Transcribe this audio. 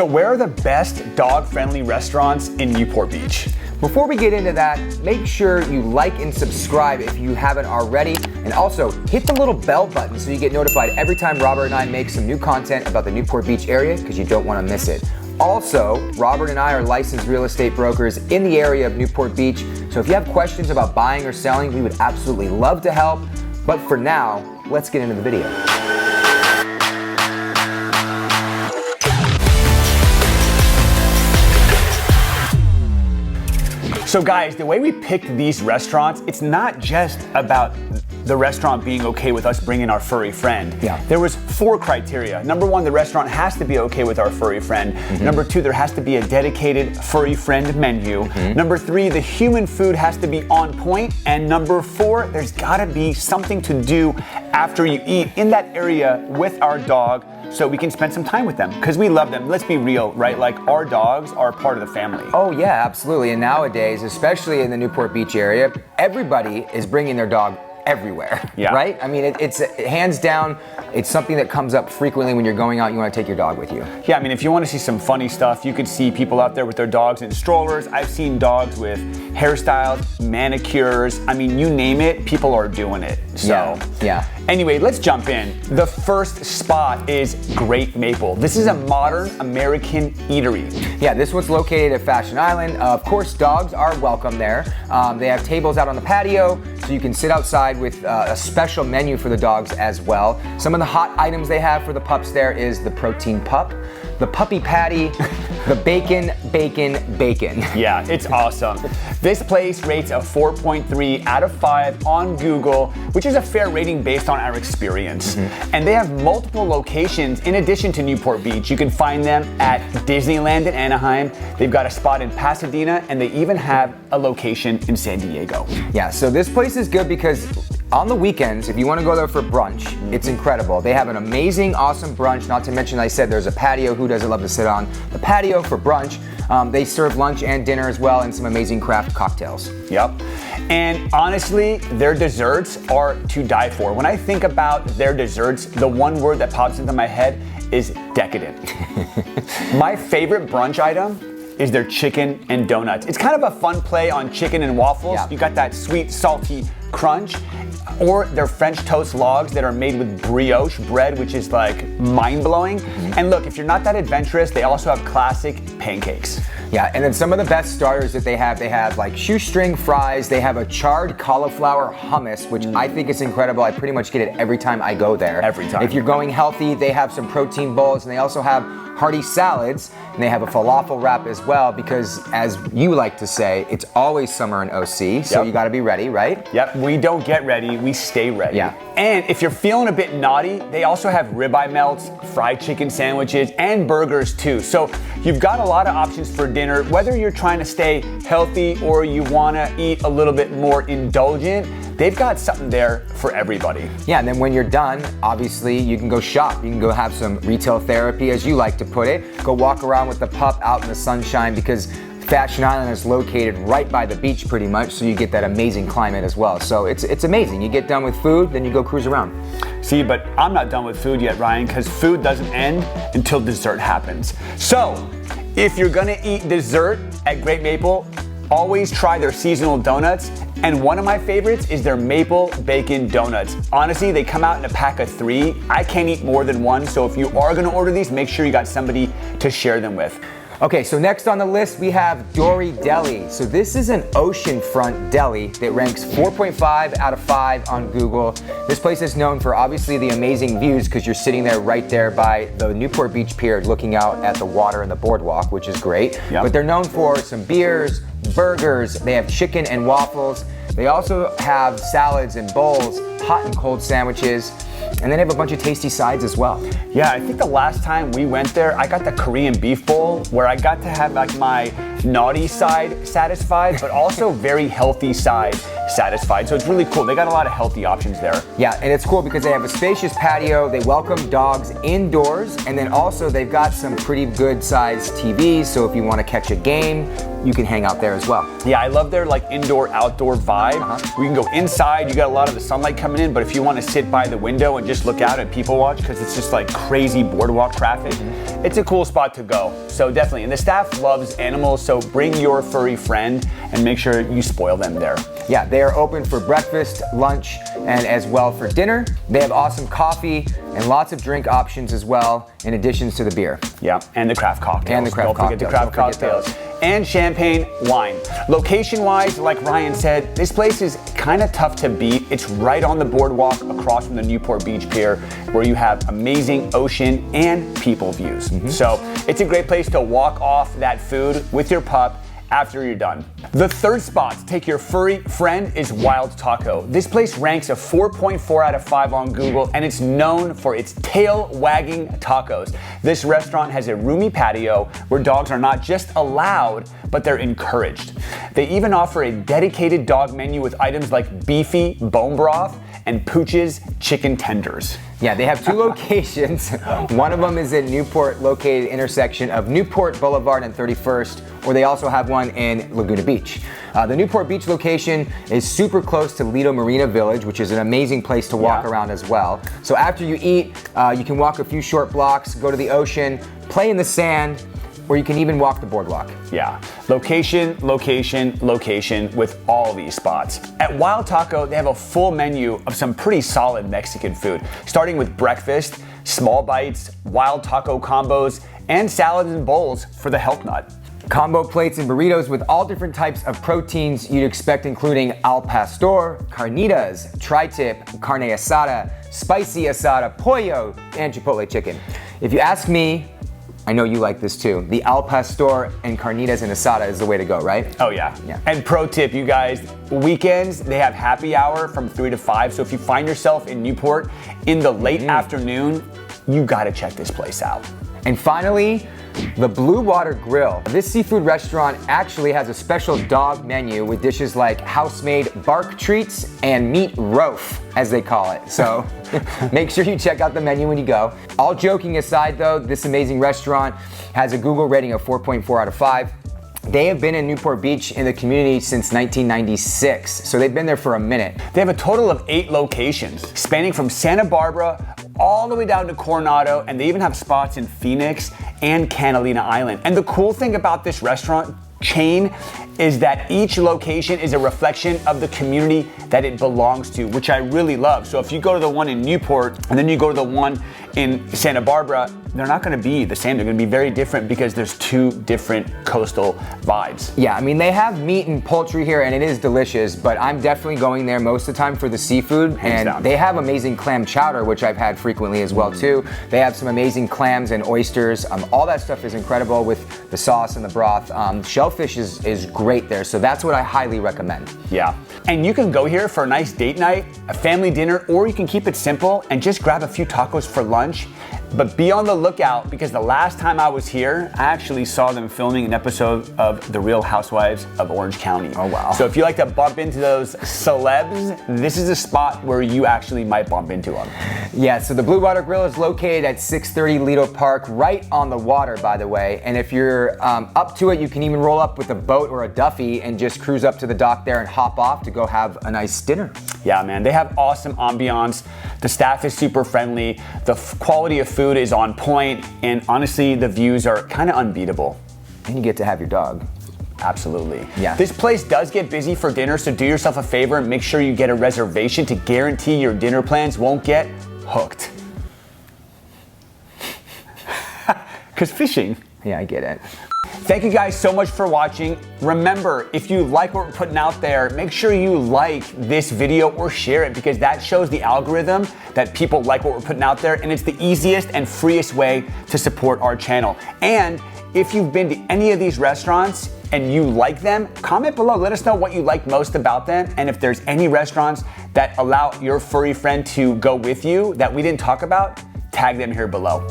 So where are the best dog-friendly restaurants in Newport Beach? Before we get into that, make sure you like and subscribe if you haven't already. And also, hit the little bell button so you get notified every time Robert and I make some new content about the Newport Beach area, because you don't want to miss it. Also, Robert and I are licensed real estate brokers in the area of Newport Beach. So if you have questions about buying or selling, we would absolutely love to help. But for now, let's get into the video. So guys, the way we picked these restaurants, it's not just about the restaurant being okay with us bringing our furry friend. Yeah. There was 4 criteria. Number 1, the restaurant has to be okay with our furry friend. Number 2, there has to be a dedicated furry friend menu. Number 3, the human food has to be on point. And number 4, there's gotta be something to do after you eat in that area with our dog so we can spend some time with them, because we love them. Let's be real, right? Like, our dogs are part of the family. Oh yeah, absolutely. And nowadays, especially in the Newport Beach area, everybody is bringing their dog everywhere, right? I mean, it's hands down, it's something that comes up frequently when you're going out, you want to take your dog with you. Yeah, I mean, if you want to see some funny stuff, you could see people out there with their dogs in strollers. I've seen dogs with hairstyles, manicures. I mean, you name it, people are doing it. So, yeah. Anyway, let's jump in. The first spot is Great Maple. This is a modern American eatery. Yeah, this one's located at Fashion Island. Of course, dogs are welcome there. They have tables out on the patio, so you can sit outside with a special menu for the dogs as well. Some of the hot items they have for the pups there is the protein pup, the puppy patty, the bacon. Yeah, it's awesome. This place rates a 4.3 out of 5 on Google, which is a fair rating based on our experience. And they have multiple locations in addition to Newport Beach. You can find them at Disneyland in Anaheim. They've got a spot in Pasadena, and they even have a location in San Diego. Yeah, so this place is good because on the weekends, if you want to go there for brunch, it's incredible. They have an amazing, awesome brunch. Not to mention, I said there's a patio. Who doesn't love to sit on the patio for brunch? They serve lunch and dinner as well, and some amazing craft cocktails. Yep. And honestly, their desserts are to die for. When I think about their desserts, the one word that pops into my head is decadent. My favorite brunch item is their chicken and donuts. It's kind of a fun play on chicken and waffles. You got that sweet, salty crunch, or their French toast logs that are made with brioche bread, which is like mind-blowing. And look, if you're not that adventurous, they also have classic pancakes. Yeah, and then some of the best starters that they have like shoestring fries, they have a charred cauliflower hummus, which I think is incredible. I pretty much get it every time I go there. Every time. If you're going healthy, they have some protein bowls, and they also have hearty salads, and they have a falafel wrap as well, because as you like to say, it's always summer in OC, so you gotta be ready, right? Yep, we don't get ready, we stay ready. Yeah. And if you're feeling a bit naughty, they also have ribeye melts, fried chicken sandwiches, and burgers too. So you've got a lot of options for dinner, whether you're trying to stay healthy or you wanna eat a little bit more indulgent. They've got something there for everybody. Yeah, and then when you're done, obviously you can go shop. You can go have some retail therapy, as you like to put it. Go walk around with the pup out in the sunshine, because Fashion Island is located right by the beach pretty much, so you get that amazing climate as well. So it's amazing. You get done with food, then you go cruise around. See, but I'm not done with food yet, Ryan, because food doesn't end until dessert happens. So, if you're gonna eat dessert at Great Maple, always try their seasonal donuts. And one of my favorites is their maple bacon donuts. Honestly, they come out in a pack of 3. I can't eat more than one, so if you are gonna order these, make sure you got somebody to share them with. Okay, so next on the list we have Dory Deli. So this is an oceanfront deli that ranks 4.5 out of 5 on Google. This place is known for obviously the amazing views, because you're sitting there right there by the Newport Beach Pier looking out at the water and the boardwalk, which is great. But they're known for some beers, burgers, they have chicken and waffles. They also have salads and bowls, hot and cold sandwiches, and then they have a bunch of tasty sides as well. Yeah, I think the last time we went there, I got the Korean beef bowl, where I got to have like my naughty side satisfied, but also very healthy side satisfied. So it's really cool. They got a lot of healthy options there. Yeah, and it's cool because they have a spacious patio. They welcome dogs indoors, and then also they've got some pretty good sized TVs. So if you want to catch a game, you can hang out there as well. Yeah, I love their like indoor-outdoor vibe. We can go inside, you got a lot of the sunlight coming in, but if you want to sit by the window and just look out and people watch, because it's just like crazy boardwalk traffic, it's a cool spot to go. So definitely, and the staff loves animals, so bring your furry friend and make sure you spoil them there. Yeah, they are open for breakfast, lunch, and as well for dinner. They have awesome coffee and lots of drink options as well, in addition to the beer. Yeah, and the craft cocktails. And the craft Don't forget the craft cocktails. And champagne wine. Location-wise, like Ryan said, this place is kind of tough to beat. It's right on the boardwalk across from the Newport Beach Pier, where you have amazing ocean and people views. So it's a great place to walk off that food with your pup after you're done. The third spot to take your furry friend is Wild Taco. This place ranks a 4.4 out of 5 on Google, and it's known for its tail-wagging tacos. This restaurant has a roomy patio where dogs are not just allowed, but they're encouraged. They even offer a dedicated dog menu with items like beefy bone broth and Pooch's chicken tenders. Yeah, they have 2 locations. One of them is in Newport, located intersection of Newport Boulevard and 31st, or they also have one in Laguna Beach. The Newport Beach location is super close to Lido Marina Village, which is an amazing place to walk around as well. So after you eat, you can walk a few short blocks, go to the ocean, play in the sand, or you can even walk the boardwalk. Yeah, location, location, location with all these spots. At Wild Taco, they have a full menu of some pretty solid Mexican food, starting with breakfast, small bites, wild taco combos, and salads and bowls for the health nut. Combo plates and burritos with all different types of proteins you'd expect, including al pastor, carnitas, tri-tip, carne asada, spicy asada, pollo, and chipotle chicken. If you ask me, I know you like this too. The al pastor and carnitas and asada is the way to go, right? Oh yeah. And pro tip, you guys, weekends, they have happy hour from 3 to 5. So if you find yourself in Newport in the late afternoon, you gotta check this place out. And finally, the Blue Water Grill. This seafood restaurant actually has a special dog menu with dishes like house-made bark treats and meat roast, as they call it. So make sure you check out the menu when you go. All joking aside though, this amazing restaurant has a Google rating of 4.4 out of 5. They have been in Newport Beach in the community since 1996, so they've been there for a minute. They have a total of 8 locations, spanning from Santa Barbara all the way down to Coronado, and they even have spots in Phoenix and Catalina Island. And the cool thing about this restaurant chain is that each location is a reflection of the community that it belongs to, which I really love. So if you go to the one in Newport and then you go to the one in Santa Barbara, they're not gonna be the same. They're gonna be very different because there's 2 different coastal vibes. Yeah, I mean, they have meat and poultry here and it is delicious, but I'm definitely going there most of the time for the seafood. Hands down. They have amazing clam chowder, which I've had frequently as well too. They have some amazing clams and oysters. All that stuff is incredible with the sauce and the broth. Shellfish is great there, so that's what I highly recommend. Yeah, and you can go here for a nice date night, a family dinner, or you can keep it simple and just grab a few tacos for lunch. But be on the lookout, because the last time I was here, I actually saw them filming an episode of The Real Housewives of Orange County. Oh wow. So if you like to bump into those celebs, this is a spot where you actually might bump into them. Yeah, so the Blue Water Grill is located at 630 Lido Park, right on the water, by the way. And if you're up to it, you can even roll up with a boat or a Duffy and just cruise up to the dock there and hop off to go have a nice dinner. Yeah, man, they have awesome ambiance. The staff is super friendly. The quality of food is on point, and honestly, the views are kind of unbeatable. And you get to have your dog. Absolutely. Yeah. This place does get busy for dinner, so do yourself a favor and make sure you get a reservation to guarantee your dinner plans won't get hooked. Because fishing. Yeah, I get it. Thank you guys so much for watching. Remember, if you like what we're putting out there, make sure you like this video or share it, because that shows the algorithm that people like what we're putting out there, and it's the easiest and freest way to support our channel. And if you've been to any of these restaurants and you like them, comment below. Let us know what you like most about them, and if there's any restaurants that allow your furry friend to go with you that we didn't talk about, tag them here below.